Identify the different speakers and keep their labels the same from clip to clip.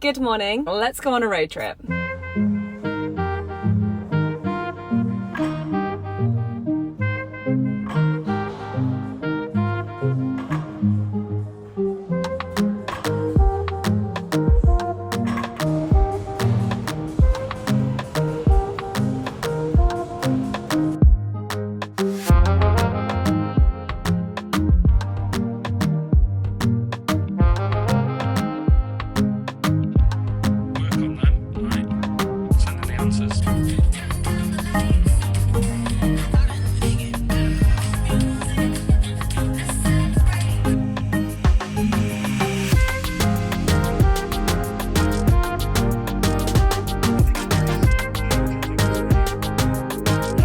Speaker 1: Good morning. Let's go on a road trip.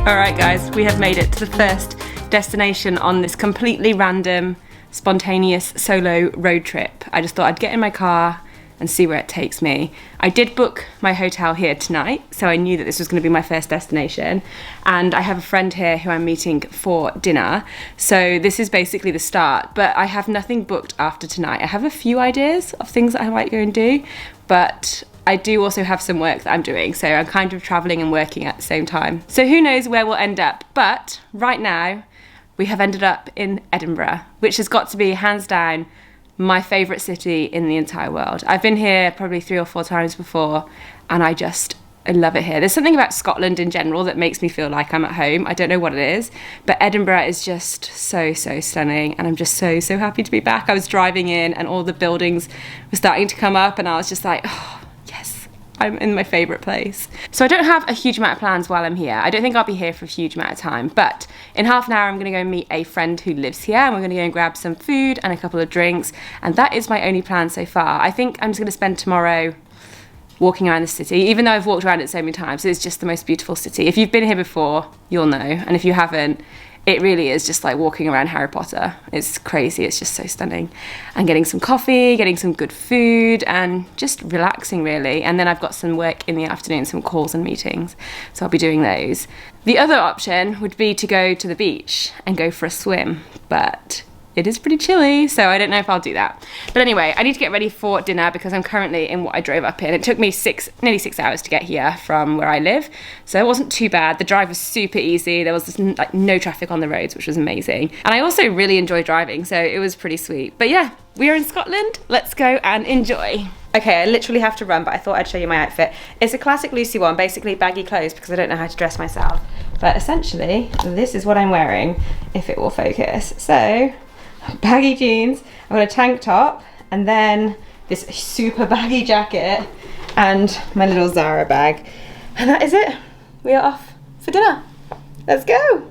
Speaker 1: Alright guys, we have made it to the first destination on this completely random, spontaneous solo road trip. I just thought I'd get in my car and see where it takes me. I did book my hotel here tonight, so I knew that this was going to be my first destination. And I have a friend here who I'm meeting for dinner, so this is basically the start. But I have nothing booked after tonight. I have a few ideas of things that I might go and do, but I do also have some work that I'm doing, so I'm kind of traveling and working at the same time. So who knows where we'll end up, but right now we have ended up in Edinburgh, which has got to be hands down my favourite city in the entire world. I've been here probably 3 or 4 times before, and I love it here. There's something about Scotland in general that makes me feel like I'm at home. I don't know what it is, but Edinburgh is just so stunning, and I'm just so happy to be back. I was driving in and all the buildings were starting to come up, and I was just like, oh, yes, I'm in my favourite place. So I don't have a huge amount of plans while I'm here. I don't think I'll be here for a huge amount of time, but in half an hour I'm going to go and meet a friend who lives here, and we're going to go and grab some food and a couple of drinks, and that is my only plan so far. I think I'm just going to spend tomorrow walking around the city, even though I've walked around it so many times. It's just the most beautiful city. If you've been here before, you'll know, and if you haven't, it really is just like walking around Harry Potter. It's crazy, it's just so stunning. And getting some coffee, getting some good food, and just relaxing really. And then I've got some work in the afternoon, some calls and meetings, so I'll be doing those. The other option would be to go to the beach and go for a swim, but it is pretty chilly, so I don't know if I'll do that. But anyway, I need to get ready for dinner because I'm currently in what I drove up in. It took me nearly 6 hours to get here from where I live, so it wasn't too bad. The drive was super easy. There was just like no traffic on the roads, which was amazing. And I also really enjoy driving, so it was pretty sweet. But yeah, we are in Scotland. Let's go and enjoy. Okay, I literally have to run, but I thought I'd show you my outfit. It's a classic Lucy one, basically baggy clothes because I don't know how to dress myself. But essentially, this is what I'm wearing, if it will focus. So, baggy jeans, I've got a tank top, and then this super baggy jacket, and my little Zara bag. And that is it. We are off for dinner. Let's go.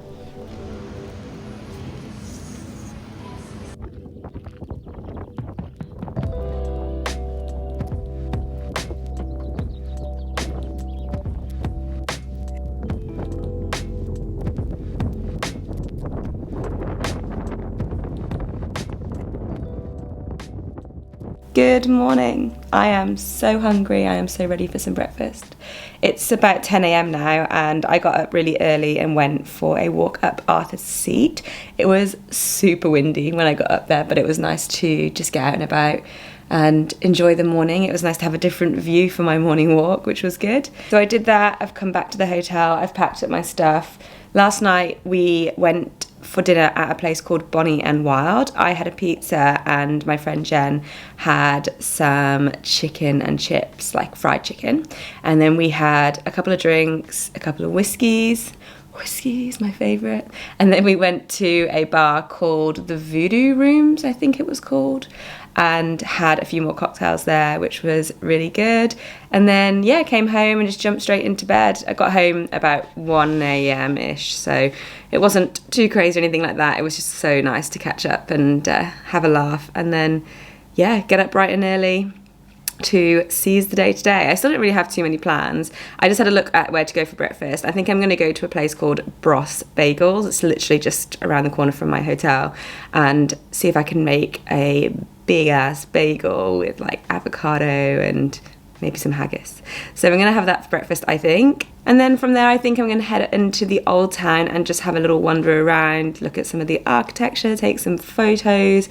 Speaker 1: Good morning. I am so hungry. I am so ready for some breakfast. It's about 10 a.m. now, and I got up really early and went for a walk up Arthur's Seat. It was super windy when I got up there, but it was nice to just get out and about and enjoy the morning. It was nice to have a different view for my morning walk, which was good. So I did that. I've come back to the hotel. I've packed up my stuff. Last night we went for dinner at a place called Bonnie and Wild. I had a pizza and my friend Jen had some chicken and chips, like fried chicken. And then we had a couple of drinks, a couple of whiskeys. Whiskey is my favourite. And then we went to a bar called the Voodoo Rooms, I think it was called, and had a few more cocktails there, which was really good. And then, yeah, came home and just jumped straight into bed. I got home about 1 a.m-ish, so it wasn't too crazy or anything like that. It was just so nice to catch up and have a laugh. And then, yeah, get up bright and early to seize the day today. I still don't really have too many plans. I just had a look at where to go for breakfast. I think I'm going to go to a place called Bros Bagels. It's literally just around the corner from my hotel, and see if I can make a big ass bagel with like avocado and maybe some haggis. So I'm going to have that for breakfast, I think. And then from there, I think I'm going to head into the old town and just have a little wander around, look at some of the architecture, take some photos,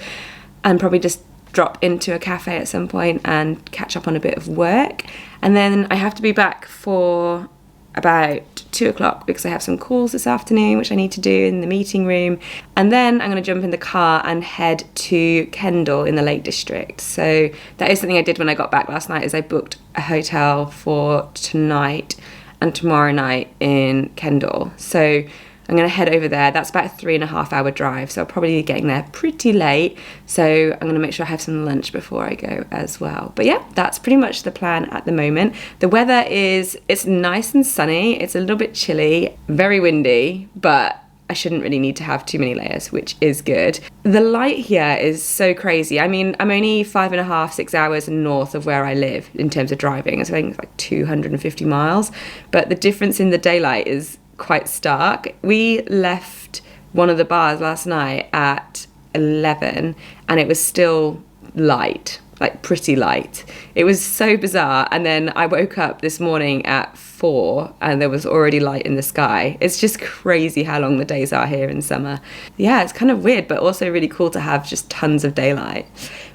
Speaker 1: and probably just drop into a cafe at some point and catch up on a bit of work. And then I have to be back for about 2 o'clock because I have some calls this afternoon which I need to do in the meeting room. And then I'm going to jump in the car and head to Kendal in the Lake District. So that is something I did when I got back last night, is I booked a hotel for tonight and tomorrow night in Kendal. So I'm going to head over there. That's about a 3.5 hour drive, so I'll probably be getting there pretty late. So I'm going to make sure I have some lunch before I go as well. But yeah, that's pretty much the plan at the moment. The weather it's nice and sunny. It's a little bit chilly, very windy, but I shouldn't really need to have too many layers, which is good. The light here is so crazy. I mean, I'm only 5.5, 6 hours north of where I live in terms of driving. I think it's like 250 miles, but the difference in the daylight is quite stark. We left one of the bars last night at 11 and it was still light, like pretty light. It was so bizarre. And then I woke up this morning at 4 and there was already light in the sky. It's just crazy how long the days are here in summer. Yeah, it's kind of weird, but also really cool to have just tons of daylight.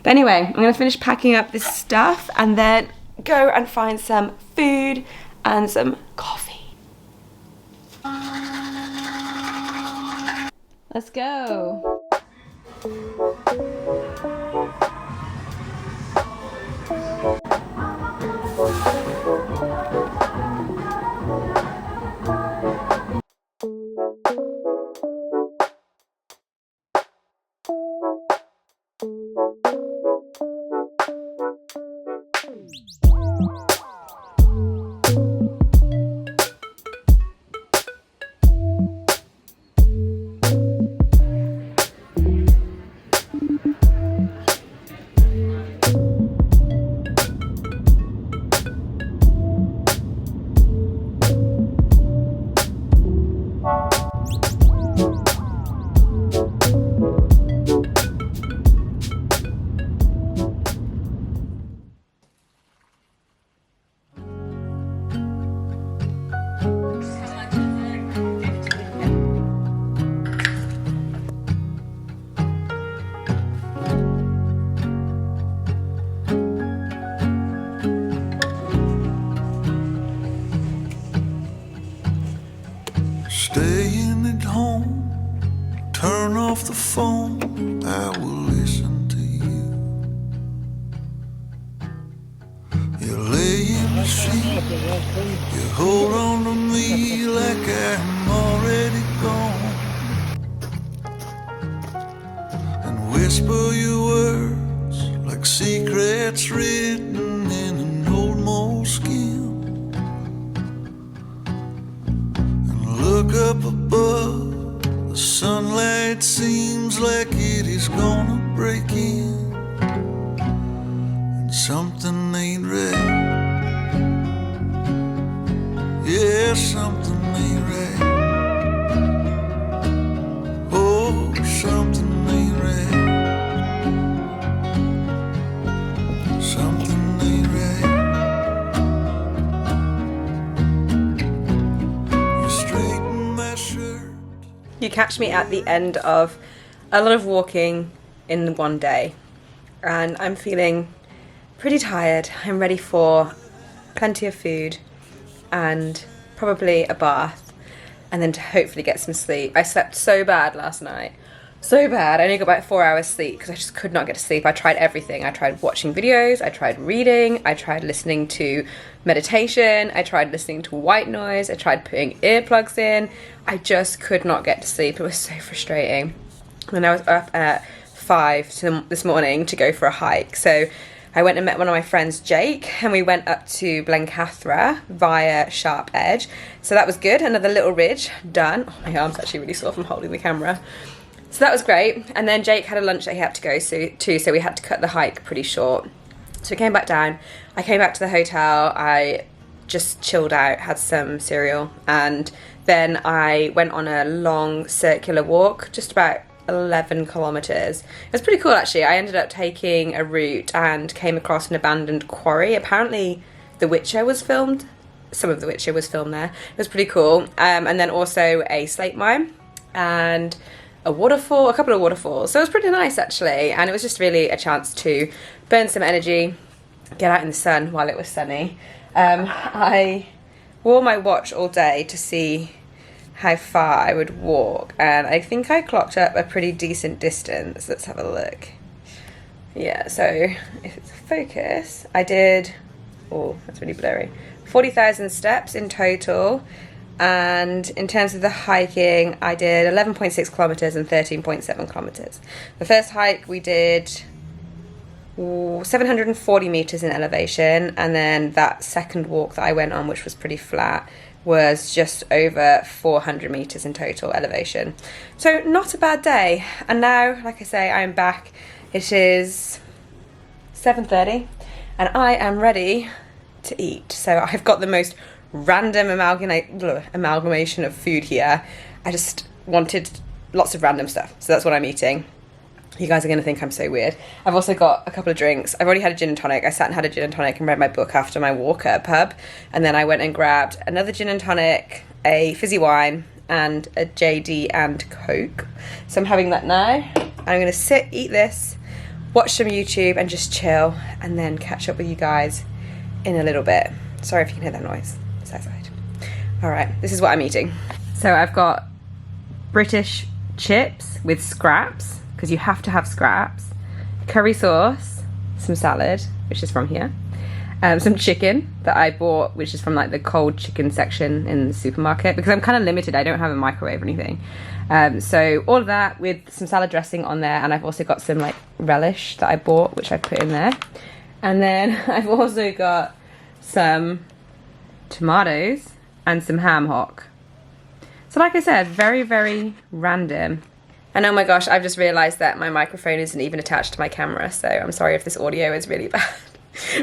Speaker 1: But anyway, I'm going to finish packing up this stuff and then go and find some food and some coffee. Let's go.
Speaker 2: Staying at home, turn off the phone, I will listen to you. You lay in the sheet, you hold on to me like I'm already gone, and whisper your words like secrets written in an old moleskin. Look up above, the sunlight seems like it is gonna break in, and something ain't right. Yeah, something ain't right. Oh, something ain't right. Something ain't right.
Speaker 1: You catch me at the end of a lot of walking in one day and I'm feeling pretty tired. I'm ready for plenty of food and probably a bath and then to hopefully get some sleep. I slept so bad last night. So bad. I only got about 4 hours sleep because I just could not get to sleep. I tried everything. I tried watching videos, I tried reading, I tried listening to meditation, I tried listening to white noise, I tried putting earplugs in. I just could not get to sleep. It was so frustrating. And I was up at 5 this morning to go for a hike. So I went and met one of my friends, Jake, and we went up to Blencathra via Sharp Edge. So that was good. Another little ridge done. Oh, my arm's actually really sore from holding the camera. So that was great. And then Jake had a lunch that he had to go to, so we had to cut the hike pretty short. So we came back down. I came back to the hotel. I just chilled out, had some cereal, and then I went on a long circular walk, just about 11 kilometers. It was pretty cool actually. I ended up taking a route and came across an abandoned quarry. Apparently The Witcher was filmed. Some of The Witcher was filmed there. It was pretty cool. And then also a slate mine. And a waterfall, a couple of waterfalls. So it was pretty nice actually, and it was just really a chance to burn some energy, get out in the sun while it was sunny. I wore my watch all day to see how far I would walk, and I think I clocked up a pretty decent distance. Let's have a look. Yeah, so if it's focus, I did, oh, that's really blurry, 40,000 steps in total. And in terms of the hiking, I did 11.6 kilometers and 13.7 kilometers. The first hike we did 740 meters in elevation, and then that second walk that I went on, which was pretty flat, was just over 400 meters in total elevation. So not a bad day. And now, like I say, I am back. It is 7:30 and I am ready to eat. So I've got the most random amalgamation of food here. I just wanted lots of random stuff, so that's what I'm eating. You guys are going to think I'm so weird. I've also got a couple of drinks. I've already had a gin and tonic. I sat and had a gin and tonic and read my book after my walk at a pub, and then I went and grabbed another gin and tonic, a fizzy wine, and a JD and Coke. So I'm having that now. I'm going to sit, eat this, watch some YouTube and just chill, and then catch up with you guys in a little bit. Sorry if you can hear that noise. It's outside. All right, this is what I'm eating. So I've got British chips with scraps, because you have to have scraps, curry sauce, some salad, which is from here, some chicken that I bought, which is from like the cold chicken section in the supermarket, because I'm kind of limited. I don't have a microwave or anything. So all of that with some salad dressing on there, and I've also got some like relish that I bought, which I put in there. And then I've also got some tomatoes and some ham hock. So like I said, very, very random. And oh my gosh, I've just realised that my microphone isn't even attached to my camera, so I'm sorry if this audio is really bad.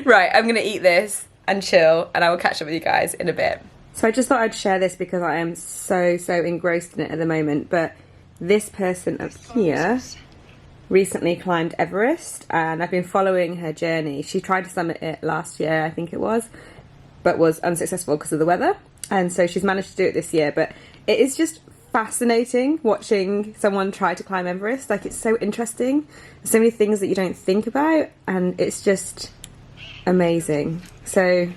Speaker 1: Right, I'm gonna eat this and chill, and I will catch up with you guys in a bit. So I just thought I'd share this because I am so engrossed in it at the moment, but this person up here recently climbed Everest, and I've been following her journey. She tried to summit it last year, I think it was, but was unsuccessful because of the weather, and so she's managed to do it this year. But it is just fascinating watching someone try to climb Everest. Like, it's so interesting. There's so many things that you don't think about, and it's just amazing. So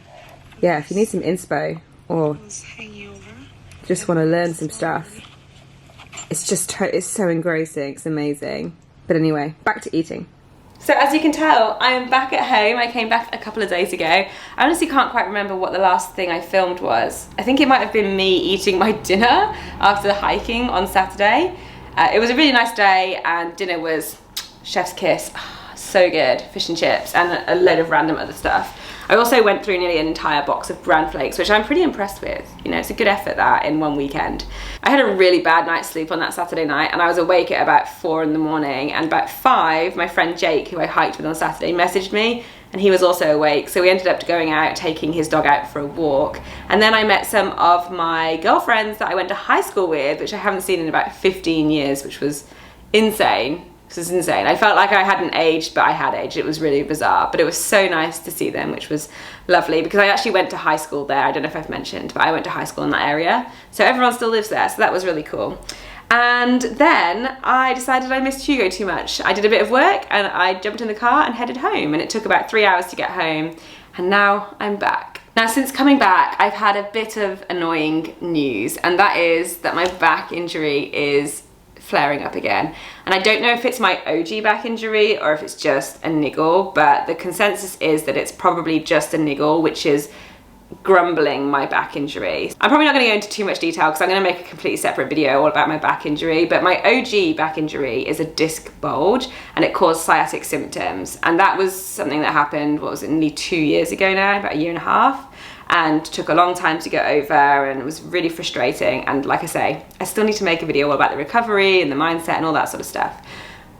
Speaker 1: yeah, if you need some inspo or just want to learn some stuff, it's just it's so engrossing. It's amazing. But anyway, back to eating. So as you can tell, I am back at home. I came back a couple of days ago. I honestly can't quite remember what the last thing I filmed was. I think it might have been me eating my dinner after the hiking on Saturday. It was a really nice day, and dinner was chef's kiss. So good, fish and chips and a load of random other stuff. I also went through nearly an entire box of bran flakes, which I'm pretty impressed with. You know, it's a good effort that in one weekend. I had a really bad night's sleep on that Saturday night, and I was awake at about 4 in the morning, and about 5, my friend Jake, who I hiked with on Saturday, messaged me, and he was also awake. So we ended up going out, taking his dog out for a walk. And then I met some of my girlfriends that I went to high school with, which I haven't seen in about 15 years, which was insane. This is insane. I felt like I hadn't aged, but I had aged. It was really bizarre, but it was so nice to see them, which was lovely, because I actually went to high school there. I don't know if I've mentioned, but I went to high school in that area. So everyone still lives there, so that was really cool. And then I decided I missed Hugo too much. I did a bit of work and I jumped in the car and headed home, and it took about 3 hours to get home, and now I'm back. Now, since coming back, I've had a bit of annoying news, and that is that my back injury is flaring up again. And I don't know if it's my OG back injury or if it's just a niggle, but the consensus is that it's probably just a niggle, which is grumbling my back injury. I'm probably not going to go into too much detail because I'm going to make a completely separate video all about my back injury, but my OG back injury is a disc bulge, and it caused sciatic symptoms, and that was something that happened, what was it, nearly 2 years ago now, about 1.5 years, and took a long time to get over, and it was really frustrating. And like I say, I still need to make a video all about the recovery and the mindset and all that sort of stuff.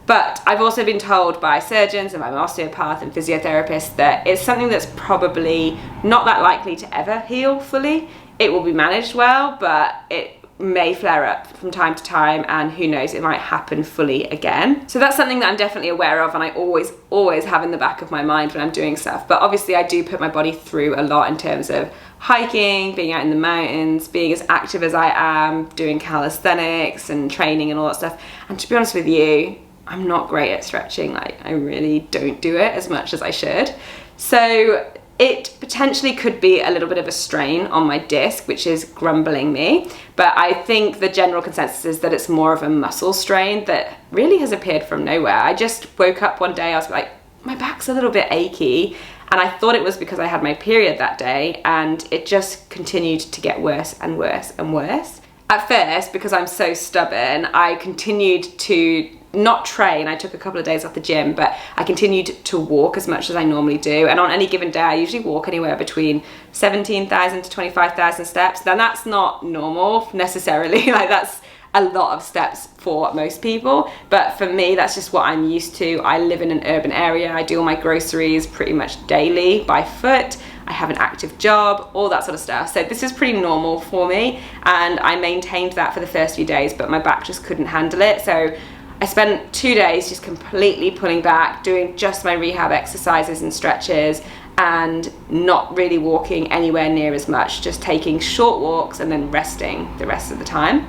Speaker 1: But I've also been told by surgeons and by my osteopath and physiotherapist that it's something that's probably not that likely to ever heal fully. It will be managed well, but it may flare up from time to time, and who knows, it might happen fully again. So that's something that I'm definitely aware of, and I always have in the back of my mind when I'm doing stuff. But obviously I do put my body through a lot in terms of hiking, being out in the mountains, being as active as I am, doing calisthenics and training and all that stuff. And to be honest with you, I'm not great at stretching. Like, I really don't do it as much as I should. So it potentially could be a little bit of a strain on my disc, which is grumbling me. But I think the general consensus is that it's more of a muscle strain that really has appeared from nowhere. I just woke up one day, I was like, my back's a little bit achy. And I thought it was because I had my period that day, and it just continued to get worse and worse and worse. At first, because I'm so stubborn, I continued to not train. I took a couple of days off the gym, but I continued to walk as much as I normally do. And on any given day, I usually walk anywhere between 17,000 to 25,000 steps. Then that's not normal necessarily. Like, that's a lot of steps for most people, but for me, that's just what I'm used to. I live in an urban area. I do all my groceries pretty much daily by foot. I have an active job, all that sort of stuff. So this is pretty normal for me, and I maintained that for the first few days, but my back just couldn't handle it. So I spent 2 days just completely pulling back, doing just my rehab exercises and stretches, and not really walking anywhere near as much, just taking short walks and then resting the rest of the time.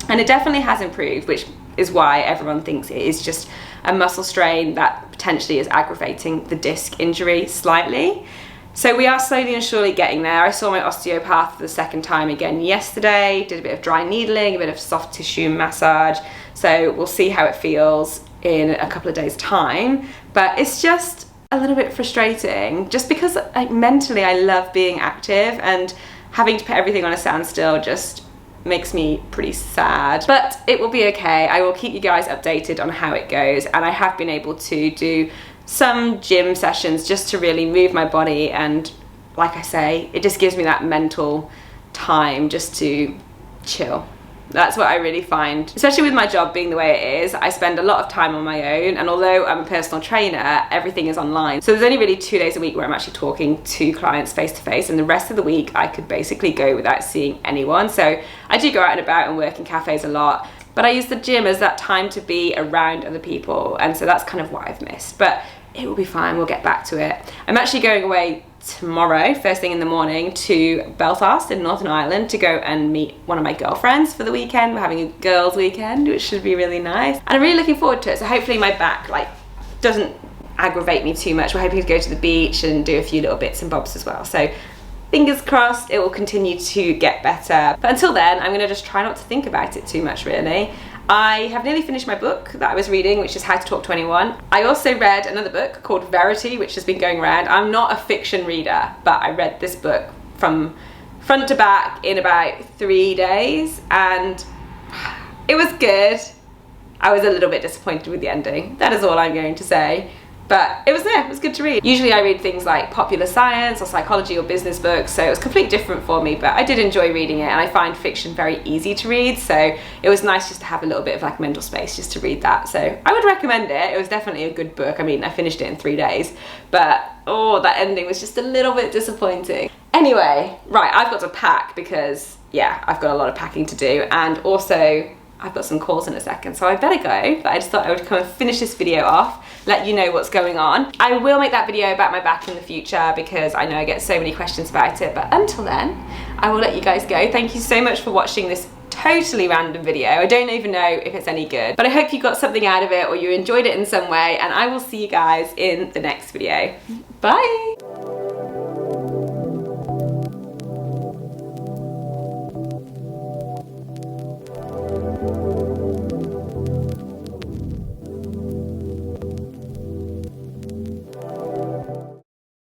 Speaker 1: And it definitely has improved, which is why everyone thinks it is just a muscle strain that potentially is aggravating the disc injury slightly. So we are slowly and surely getting there. I saw my osteopath for the second time again yesterday, did a bit of dry needling, a bit of soft tissue massage. So we'll see how it feels in a couple of days' time. But it's just a little bit frustrating, just because, like, mentally I love being active, and having to put everything on a standstill just makes me pretty sad. But it will be okay. I will keep you guys updated on how it goes, and I have been able to do some gym sessions just to really move my body, and like I say, it just gives me that mental time just to chill. That's what I really find, especially with my job being the way it is. I spend a lot of time on my own, and although I'm a personal trainer, everything is online. So there's only really 2 days a week where I'm actually talking to clients face to face, and the rest of the week I could basically go without seeing anyone. So I do go out and about and work in cafes a lot, but I use the gym as that time to be around other people, and so that's kind of what I've missed. But it will be fine, we'll get back to it. I'm actually going away tomorrow, first thing in the morning, to Belfast in Northern Ireland to go and meet one of my girlfriends for the weekend. We're having a girls' weekend, which should be really nice. And I'm really looking forward to it. So hopefully my back, like, doesn't aggravate me too much. We're hoping to go to the beach and do a few little bits and bobs as well. So fingers crossed it will continue to get better. But until then, I'm gonna just try not to think about it too much, really. I have nearly finished my book that I was reading, which is How to Talk to Anyone. I also read another book called Verity, which has been going around. I'm not a fiction reader, but I read this book from front to back in about 3 days, and it was good. I was a little bit disappointed with the ending. That is all I'm going to say. But it was there, it was good to read. Usually I read things like popular science or psychology or business books, so it was completely different for me, but I did enjoy reading it, and I find fiction very easy to read, so it was nice just to have a little bit of like mental space just to read that. So I would recommend it. It was definitely a good book. I mean, I finished it in 3 days, but oh, that ending was just a little bit disappointing. Anyway, right, I've got to pack because, yeah, I've got a lot of packing to do, and also I've got some calls in a second, so I better go. But I just thought I would come and finish this video off, let you know what's going on. I will make that video about my back in the future because I know I get so many questions about it, but until then, I will let you guys go. Thank you so much for watching this totally random video. I don't even know if it's any good, but I hope you got something out of it or you enjoyed it in some way, and I will see you guys in the next video. Bye!